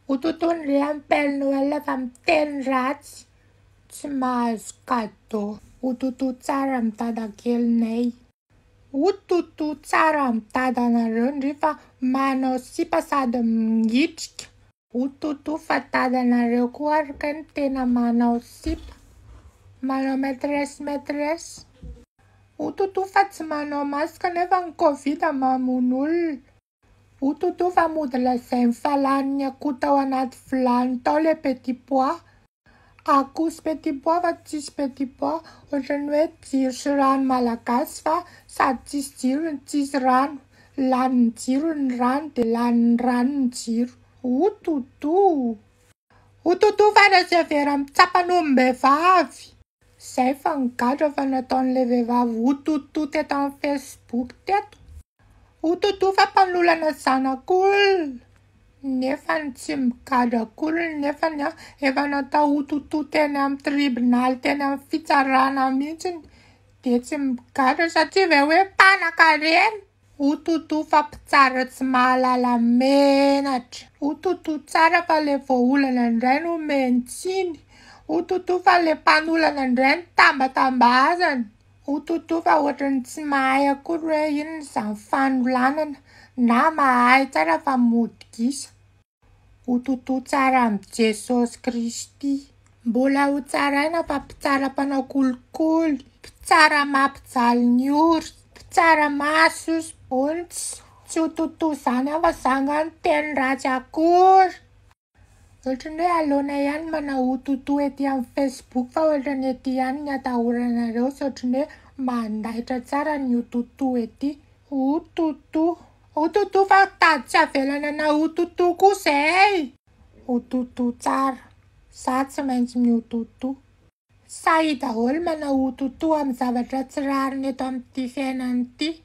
Ututun riampelnuella famten rats. Smas katto. Ututu tsaram tada kelnei. Ututu tsaram tada na rândrifa mano sipasada mngitsk. Ututu fatada na reukuar kentena mano sip. Mano metres. Ututu fați mano masca nevan covid mamunul. Ututu va mudla sem falania kutawanat flan tole petit pois. Acus petit pois va tis petit pois. Ojenwe tir shiran malakas va sa tis ran. Lan tirun ran de lan ran tir. Ututu va na se veram tsapanumbe vavi. Sai fan cadra va na ton leve vavi. Ututu te ton Facebook tetu. Ututu va panula na sana kul. Nefan sim cadra kul nefan ya evana ta ututu teneam tribunal teneam fițarana micin. Tețim cadra sa tivewe pana karen. Ututu va pțarăț mala la menaci. Ututu țara va le voula na renu mențini. Ututu va le panula na ren tambazan. Ututu va urânți maia cu rein sau fanulanan. Nama ai țara va mutchis. Ututu țara am Jesus Cristi. Bolau țara na va pțara până culcul. Pțara ma pțal niurs. Pțara masus punți. Ututu sana va sangan ten raja cur. Ultune alonayan mana ututu etian Facebook va ultune etian nyata urana reus ultune mandai tzara ututu eti. Ututu va tacha felana na ututu kusei. Ututu tzar. Satsa mențim ututu. Saida ol mana ututu am zavatra tzrar netam tifenanti.